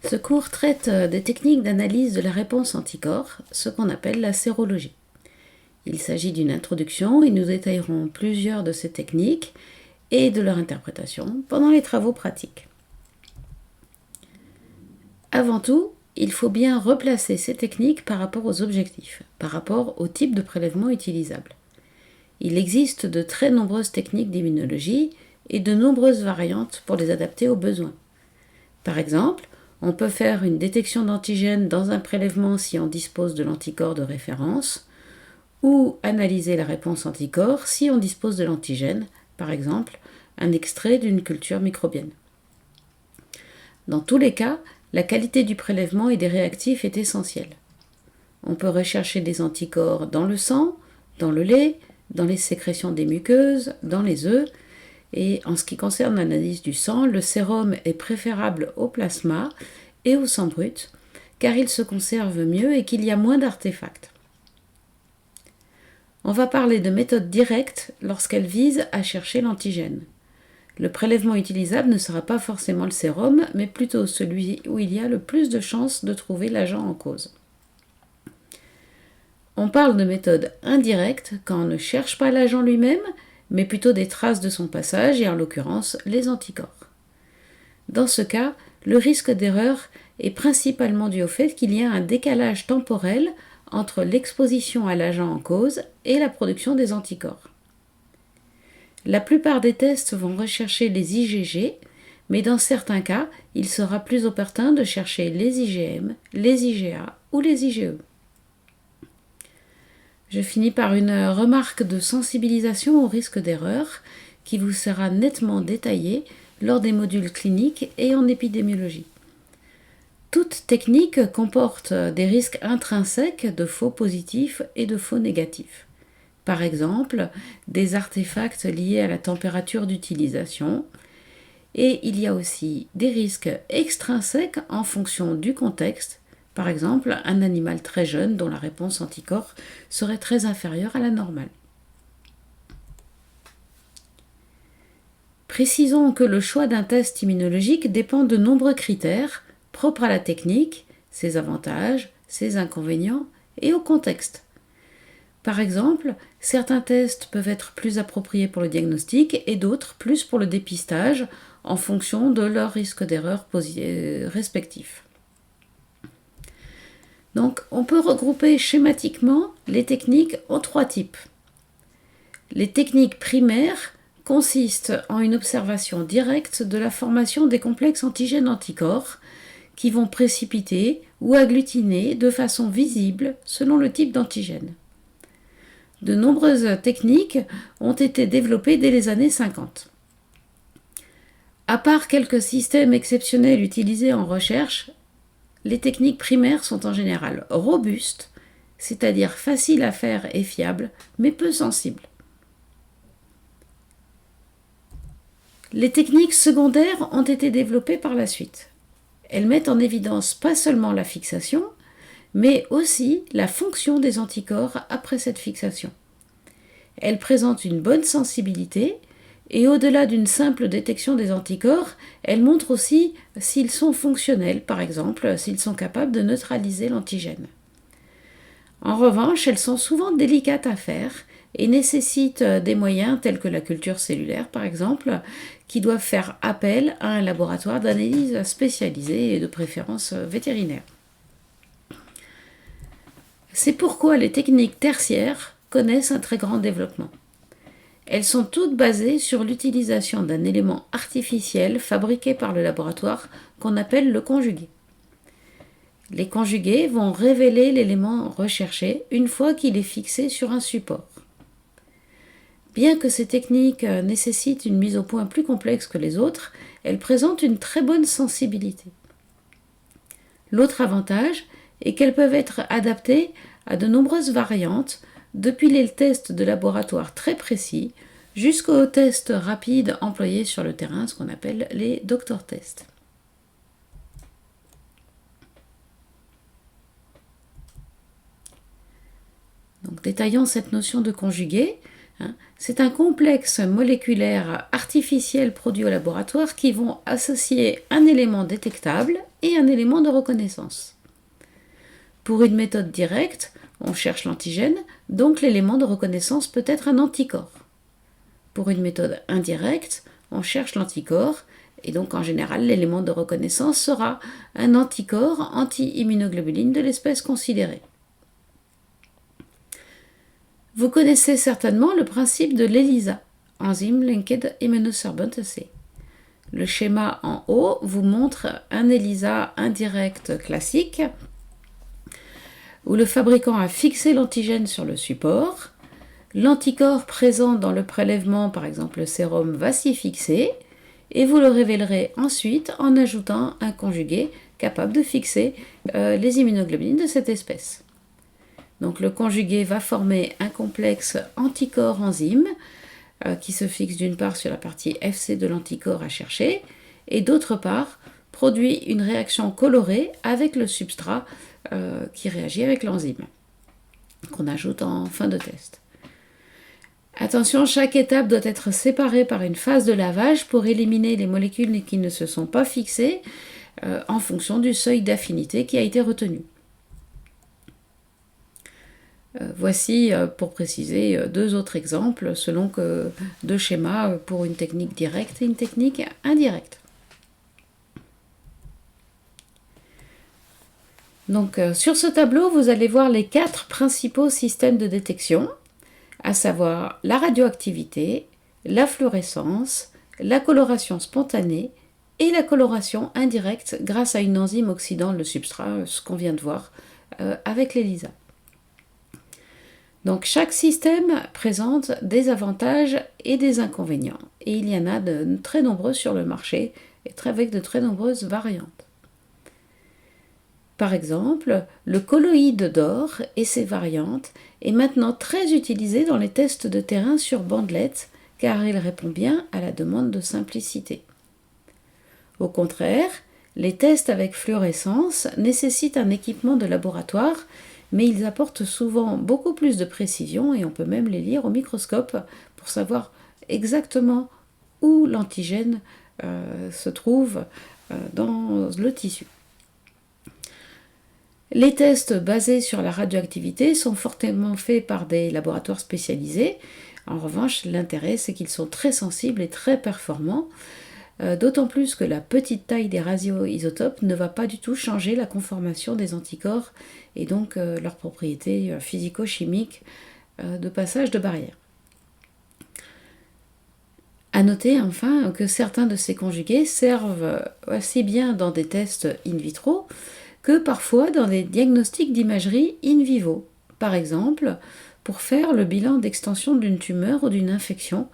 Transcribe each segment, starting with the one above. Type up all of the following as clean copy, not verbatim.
Ce cours traite des techniques d'analyse de la réponse anticorps, ce qu'on appelle la sérologie. Il s'agit d'une introduction et nous détaillerons plusieurs de ces techniques et de leur interprétation pendant les travaux pratiques. Avant tout, il faut bien replacer ces techniques par rapport aux objectifs, par rapport au type de prélèvement utilisable. Il existe de très nombreuses techniques d'immunologie et de nombreuses variantes pour les adapter aux besoins. Par exemple, on peut faire une détection d'antigènes dans un prélèvement si on dispose de l'anticorps de référence, ou analyser la réponse anticorps si on dispose de l'antigène, par exemple un extrait d'une culture microbienne. Dans tous les cas, la qualité du prélèvement et des réactifs est essentielle. On peut rechercher des anticorps dans le sang, dans le lait, dans les sécrétions des muqueuses, dans les œufs, et en ce qui concerne l'analyse du sang, le sérum est préférable au plasma et au sang brut, car il se conserve mieux et qu'il y a moins d'artefacts. On va parler de méthode directe lorsqu'elle vise à chercher l'antigène. Le prélèvement utilisable ne sera pas forcément le sérum, mais plutôt celui où il y a le plus de chances de trouver l'agent en cause. On parle de méthode indirecte quand on ne cherche pas l'agent lui-même, mais plutôt des traces de son passage et en l'occurrence les anticorps. Dans ce cas, le risque d'erreur est principalement dû au fait qu'il y a un décalage temporel entre l'exposition à l'agent en cause et la production des anticorps. La plupart des tests vont rechercher les IgG, mais dans certains cas, il sera plus opportun de chercher les IgM, les IgA ou les IgE. Je finis par une remarque de sensibilisation au risque d'erreur qui vous sera nettement détaillée lors des modules cliniques et en épidémiologie. Toute technique comporte des risques intrinsèques de faux positifs et de faux négatifs. Par exemple, des artefacts liés à la température d'utilisation, et il y a aussi des risques extrinsèques en fonction du contexte. Par exemple, un animal très jeune dont la réponse anticorps serait très inférieure à la normale. Précisons que le choix d'un test immunologique dépend de nombreux critères propres à la technique, ses avantages, ses inconvénients et au contexte. Par exemple, certains tests peuvent être plus appropriés pour le diagnostic et d'autres plus pour le dépistage en fonction de leurs risques d'erreur respectifs. Donc, on peut regrouper schématiquement les techniques en trois types. Les techniques primaires consistent en une observation directe de la formation des complexes antigènes-anticorps qui vont précipiter ou agglutiner de façon visible selon le type d'antigène. De nombreuses techniques ont été développées dès les années 50. À part quelques systèmes exceptionnels utilisés en recherche, les techniques primaires sont en général robustes, c'est-à-dire faciles à faire et fiables, mais peu sensibles. Les techniques secondaires ont été développées par la suite. Elles mettent en évidence pas seulement la fixation, mais aussi la fonction des anticorps après cette fixation. Elles présentent une bonne sensibilité et au-delà d'une simple détection des anticorps, elles montrent aussi s'ils sont fonctionnels, par exemple s'ils sont capables de neutraliser l'antigène. En revanche, elles sont souvent délicates à faire et nécessitent des moyens tels que la culture cellulaire, par exemple, qui doivent faire appel à un laboratoire d'analyse spécialisé et de préférence vétérinaire. C'est pourquoi les techniques tertiaires connaissent un très grand développement. Elles sont toutes basées sur l'utilisation d'un élément artificiel fabriqué par le laboratoire qu'on appelle le conjugué. Les conjugués vont révéler l'élément recherché une fois qu'il est fixé sur un support. Bien que ces techniques nécessitent une mise au point plus complexe que les autres, elles présentent une très bonne sensibilité. L'autre avantage est qu'elles peuvent être adaptées à de nombreuses variantes, depuis les tests de laboratoire très précis jusqu'aux tests rapides employés sur le terrain, ce qu'on appelle les doctor tests. Donc, détaillons cette notion de conjugué. C'est un complexe moléculaire artificiel artificiels produits au laboratoire qui vont associer un élément détectable et un élément de reconnaissance. Pour une méthode directe, on cherche l'antigène, donc l'élément de reconnaissance peut être un anticorps. Pour une méthode indirecte, on cherche l'anticorps, et donc en général l'élément de reconnaissance sera un anticorps anti-immunoglobuline de l'espèce considérée. Vous connaissez certainement le principe de l'ELISA, Enzyme Linked Immunosorbent Assay. Le schéma en haut vous montre un ELISA indirect classique, où le fabricant a fixé l'antigène sur le support. L'anticorps présent dans le prélèvement, par exemple le sérum, va s'y fixer et vous le révélerez ensuite en ajoutant un conjugué capable de fixer les immunoglobulines de cette espèce. Donc le conjugué va former un complexe anticorps-enzyme qui se fixe d'une part sur la partie FC de l'anticorps à chercher et d'autre part produit une réaction colorée avec le substrat qui réagit avec l'enzyme qu'on ajoute en fin de test. Attention, chaque étape doit être séparée par une phase de lavage pour éliminer les molécules qui ne se sont pas fixées en fonction du seuil d'affinité qui a été retenu. Voici, pour préciser, deux autres exemples selon que deux schémas pour une technique directe et une technique indirecte. Donc, sur ce tableau, vous allez voir les 4 principaux systèmes de détection, à savoir la radioactivité, la fluorescence, la coloration spontanée et la coloration indirecte grâce à une enzyme oxydant le substrat, ce qu'on vient de voir avec l'ELISA. Donc chaque système présente des avantages et des inconvénients, et il y en a de très nombreux sur le marché, et avec de très nombreuses variantes. Par exemple, le colloïde d'or et ses variantes est maintenant très utilisé dans les tests de terrain sur bandelettes car il répond bien à la demande de simplicité. Au contraire, les tests avec fluorescence nécessitent un équipement de laboratoire, mais ils apportent souvent beaucoup plus de précision et on peut même les lire au microscope pour savoir exactement où l'antigène se trouve dans le tissu. Les tests basés sur la radioactivité sont fortement faits par des laboratoires spécialisés. En revanche, l'intérêt, c'est qu'ils sont très sensibles et très performants, d'autant plus que la petite taille des radioisotopes ne va pas du tout changer la conformation des anticorps et donc leurs propriétés physico-chimiques de passage de barrière. À noter enfin que certains de ces conjugués servent assez bien dans des tests in vitro que parfois dans des diagnostics d'imagerie in vivo, par exemple pour faire le bilan d'extension d'une tumeur ou d'une infection,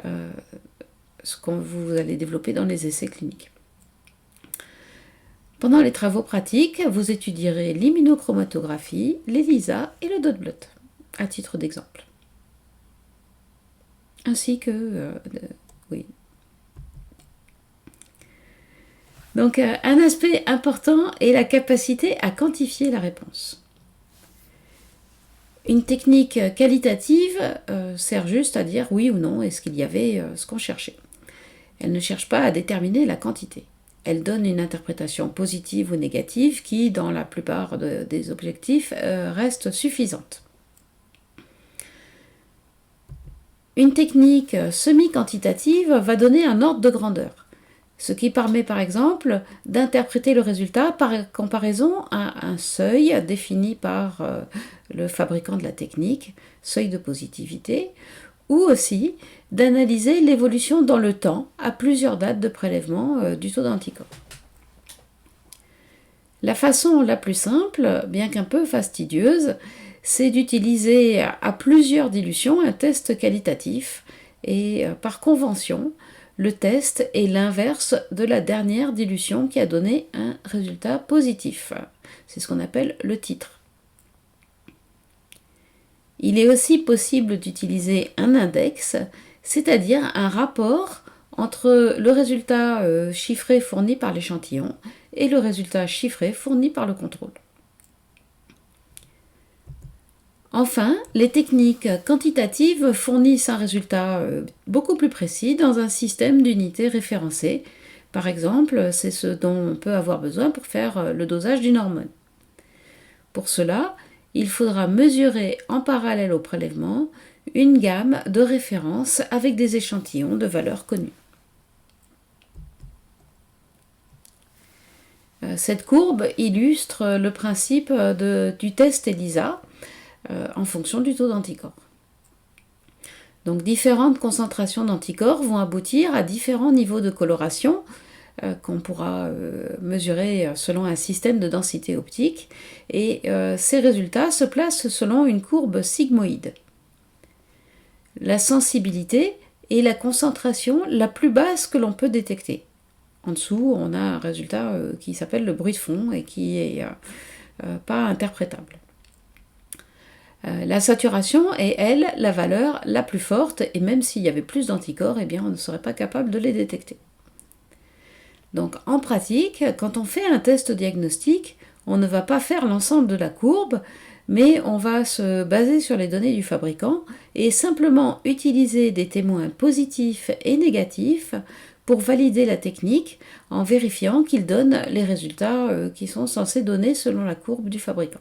ce que vous allez développer dans les essais cliniques. Pendant les travaux pratiques, vous étudierez l'immunochromatographie, l'ELISA et le dot blot, à titre d'exemple. Ainsi que... oui. Donc, un aspect important est la capacité à quantifier la réponse. Une technique qualitative sert juste à dire oui ou non, est-ce qu'il y avait ce qu'on cherchait. Elle ne cherche pas à déterminer la quantité. Elle donne une interprétation positive ou négative qui, dans la plupart des objectifs, reste suffisante. Une technique semi-quantitative va donner un ordre de grandeur, ce qui permet par exemple d'interpréter le résultat par comparaison à un seuil défini par le fabricant de la technique, seuil de positivité, ou aussi d'analyser l'évolution dans le temps à plusieurs dates de prélèvement du taux d'anticorps. La façon la plus simple, bien qu'un peu fastidieuse, c'est d'utiliser à plusieurs dilutions un test qualitatif et par convention, le test est l'inverse de la dernière dilution qui a donné un résultat positif. C'est ce qu'on appelle le titre. Il est aussi possible d'utiliser un index, c'est-à-dire un rapport entre le résultat chiffré fourni par l'échantillon et le résultat chiffré fourni par le contrôle. Enfin, les techniques quantitatives fournissent un résultat beaucoup plus précis dans un système d'unités référencées. Par exemple, c'est ce dont on peut avoir besoin pour faire le dosage d'une hormone. Pour cela, il faudra mesurer en parallèle au prélèvement une gamme de références avec des échantillons de valeurs connues. Cette courbe illustre le principe du test ELISA en fonction du taux d'anticorps. Donc différentes concentrations d'anticorps vont aboutir à différents niveaux de coloration qu'on pourra mesurer selon un système de densité optique, et ces résultats se placent selon une courbe sigmoïde. La sensibilité est la concentration la plus basse que l'on peut détecter. En dessous, on a un résultat qui s'appelle le bruit de fond et qui n'est pas interprétable. La saturation est, elle, la valeur la plus forte, et même s'il y avait plus d'anticorps, eh bien, on ne serait pas capable de les détecter. Donc en pratique, quand on fait un test diagnostique, on ne va pas faire l'ensemble de la courbe, mais on va se baser sur les données du fabricant et simplement utiliser des témoins positifs et négatifs pour valider la technique en vérifiant qu'il donne les résultats qui sont censés donner selon la courbe du fabricant.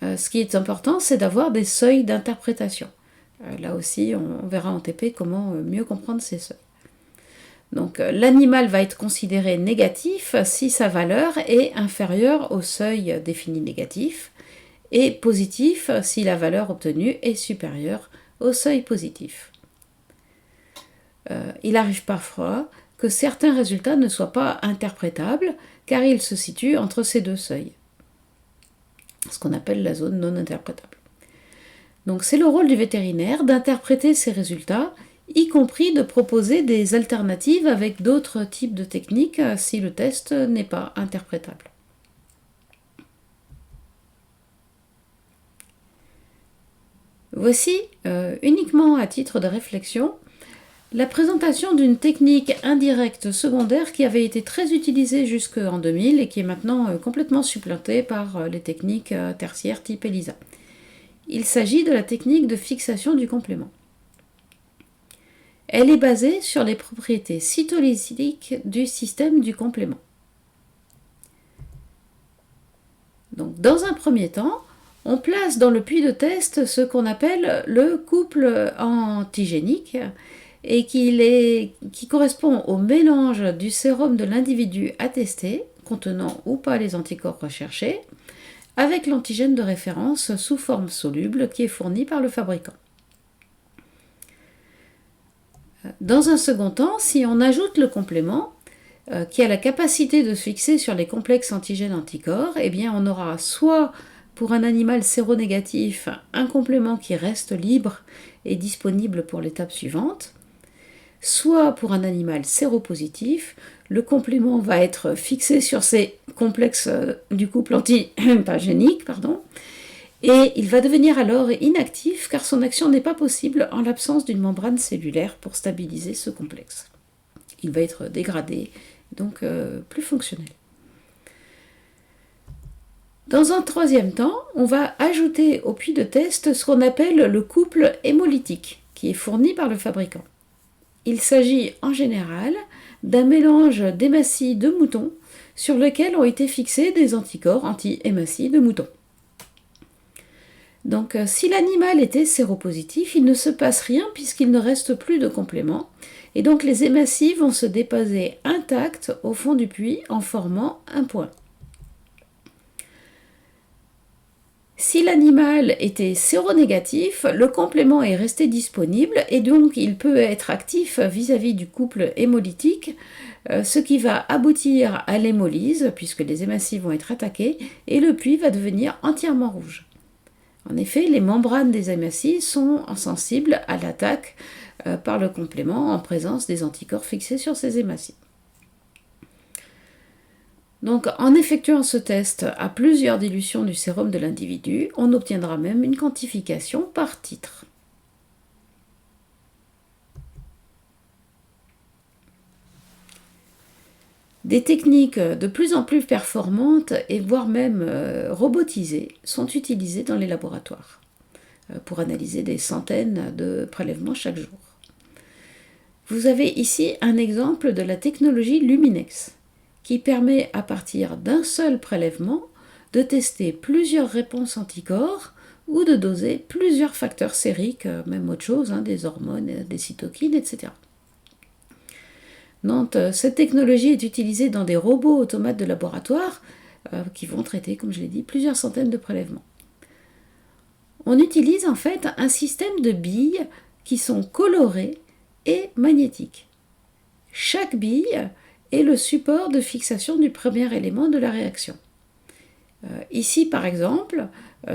Ce qui est important, c'est d'avoir des seuils d'interprétation. Là aussi, on verra en TP comment mieux comprendre ces seuils. Donc l'animal va être considéré négatif si sa valeur est inférieure au seuil défini négatif, et positif si la valeur obtenue est supérieure au seuil positif. Il arrive parfois que certains résultats ne soient pas interprétables car ils se situent entre ces deux seuils, ce qu'on appelle la zone non interprétable. Donc c'est le rôle du vétérinaire d'interpréter ces résultats, y compris de proposer des alternatives avec d'autres types de techniques si le test n'est pas interprétable. Voici, uniquement à titre de réflexion, la présentation d'une technique indirecte secondaire qui avait été très utilisée jusqu'en 2000 et qui est maintenant complètement supplantée par les techniques tertiaires type ELISA. Il s'agit de la technique de fixation du complément. Elle est basée sur les propriétés cytolytiques du système du complément. Donc, dans un premier temps, on place dans le puits de test ce qu'on appelle le couple antigénique et qui correspond au mélange du sérum de l'individu attesté, contenant ou pas les anticorps recherchés, avec l'antigène de référence sous forme soluble qui est fourni par le fabricant. Dans un second temps, si on ajoute le complément, qui a la capacité de se fixer sur les complexes antigènes-anticorps, eh bien on aura soit pour un animal séronégatif un complément qui reste libre et disponible pour l'étape suivante, soit pour un animal séropositif, le complément va être fixé sur ces complexes du couple antigénique, et il va devenir alors inactif car son action n'est pas possible en l'absence d'une membrane cellulaire pour stabiliser ce complexe. Il va être dégradé, donc plus fonctionnel. Dans un troisième temps, on va ajouter au puits de test ce qu'on appelle le couple hémolytique, qui est fourni par le fabricant. Il s'agit en général d'un mélange d'hématies de mouton sur lequel ont été fixés des anticorps anti-hématies de mouton. Donc si l'animal était séropositif, il ne se passe rien puisqu'il ne reste plus de complément, et donc les hématies vont se déposer intactes au fond du puits en formant un point. Si l'animal était séronégatif, le complément est resté disponible et donc il peut être actif vis-à-vis du couple hémolytique, ce qui va aboutir à l'hémolyse puisque les hématies vont être attaquées et le puits va devenir entièrement rouge. En effet, les membranes des hématies sont sensibles à l'attaque par le complément en présence des anticorps fixés sur ces hématies. Donc, en effectuant ce test à plusieurs dilutions du sérum de l'individu, on obtiendra même une quantification par titre. Des techniques de plus en plus performantes et voire même robotisées sont utilisées dans les laboratoires pour analyser des centaines de prélèvements chaque jour. Vous avez ici un exemple de la technologie Luminex qui permet à partir d'un seul prélèvement de tester plusieurs réponses anticorps ou de doser plusieurs facteurs sériques, même autre chose, des hormones, des cytokines, etc. Donc, cette technologie est utilisée dans des robots automates de laboratoire qui vont traiter, comme je l'ai dit, plusieurs centaines de prélèvements. On utilise en fait un système de billes qui sont colorées et magnétiques. Chaque bille est le support de fixation du premier élément de la réaction. Ici, par exemple,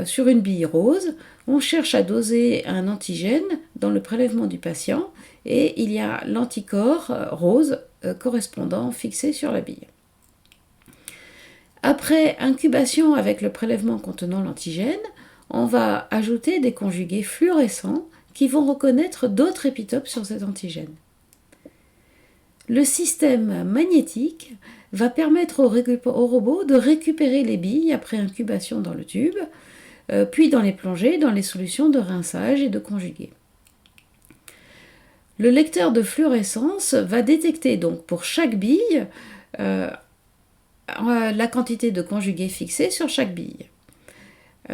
sur une bille rose, on cherche à doser un antigène dans le prélèvement du patient et il y a l'anticorps rose correspondant fixé sur la bille. Après incubation avec le prélèvement contenant l'antigène, on va ajouter des conjugués fluorescents qui vont reconnaître d'autres épitopes sur cet antigène. Le système magnétique va permettre au robot de récupérer les billes après incubation dans le tube, puis dans les plonger dans les solutions de rinçage et de conjugués. Le lecteur de fluorescence va détecter donc pour chaque bille la quantité de conjugués fixés sur chaque bille.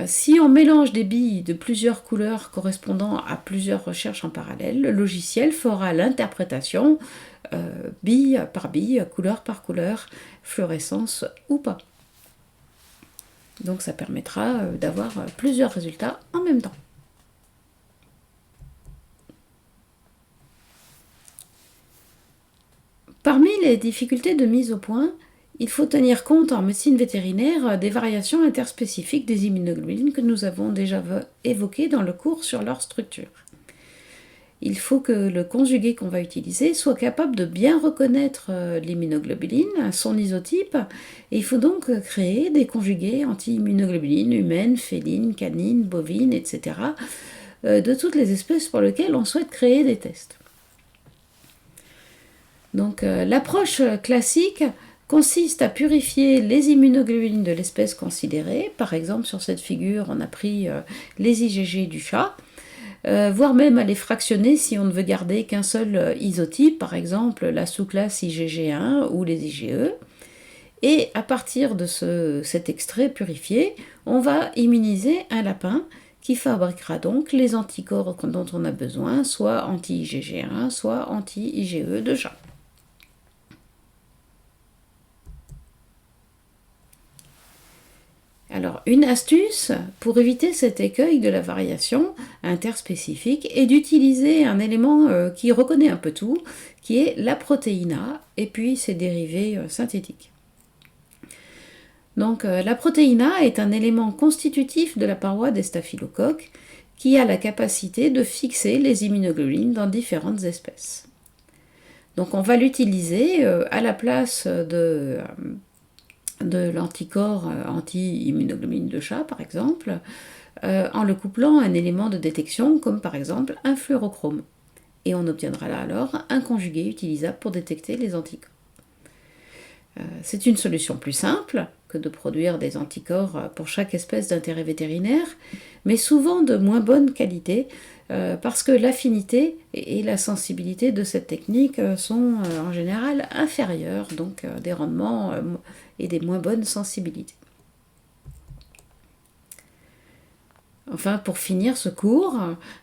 Si on mélange des billes de plusieurs couleurs correspondant à plusieurs recherches en parallèle, le logiciel fera l'interprétation bille par bille, couleur par couleur, fluorescence ou pas. Donc ça permettra d'avoir plusieurs résultats en même temps. Parmi les difficultés de mise au point, il faut tenir compte en médecine vétérinaire des variations interspécifiques des immunoglobulines que nous avons déjà évoquées dans le cours sur leur structure. Il faut que le conjugué qu'on va utiliser soit capable de bien reconnaître l'immunoglobuline, son isotype, et il faut donc créer des conjugués anti-immunoglobulines humaines, félines, canines, bovines, etc., de toutes les espèces pour lesquelles on souhaite créer des tests. Donc l'approche classique consiste à purifier les immunoglobulines de l'espèce considérée. Par exemple, sur cette figure, on a pris les IgG du chat, voire même à les fractionner si on ne veut garder qu'un seul isotype, par exemple la sous-classe IgG1 ou les IgE. Et à partir de cet extrait purifié, on va immuniser un lapin qui fabriquera donc les anticorps dont on a besoin, soit anti-IgG1, soit anti-IgE de chat. Alors, une astuce pour éviter cet écueil de la variation interspécifique est d'utiliser un élément qui reconnaît un peu tout, qui est la protéine A et puis ses dérivés synthétiques. Donc, la protéine A est un élément constitutif de la paroi des staphylocoques qui a la capacité de fixer les immunoglobulines dans différentes espèces. Donc, on va l'utiliser à la place de l'anticorps anti-immunoglobuline de chat, par exemple, en le couplant à un élément de détection, comme par exemple un fluorochrome. Et on obtiendra là alors un conjugué utilisable pour détecter les anticorps. C'est une solution plus simple que de produire des anticorps pour chaque espèce d'intérêt vétérinaire, mais souvent de moins bonne qualité, parce que l'affinité et la sensibilité de cette technique sont en général inférieures, donc des rendements et des moins bonnes sensibilités. Enfin, pour finir ce cours,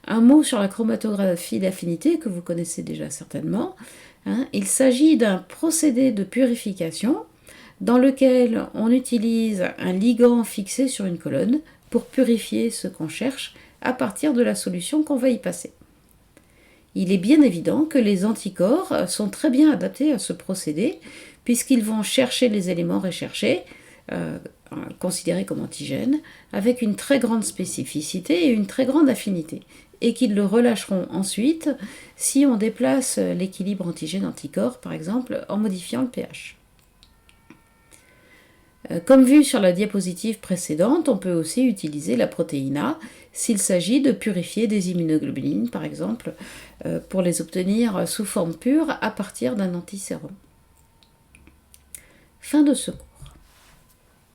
un mot sur la chromatographie d'affinité que vous connaissez déjà certainement. Il s'agit d'un procédé de purification dans lequel on utilise un ligand fixé sur une colonne pour purifier ce qu'on cherche à partir de la solution qu'on va y passer. Il est bien évident que les anticorps sont très bien adaptés à ce procédé puisqu'ils vont chercher les éléments recherchés, considérés comme antigènes, avec une très grande spécificité et une très grande affinité, et qu'ils le relâcheront ensuite si on déplace l'équilibre antigène-anticorps, par exemple, en modifiant le pH. Comme vu sur la diapositive précédente, on peut aussi utiliser la protéine A s'il s'agit de purifier des immunoglobulines, par exemple, pour les obtenir sous forme pure à partir d'un antisérum. Fin de ce cours.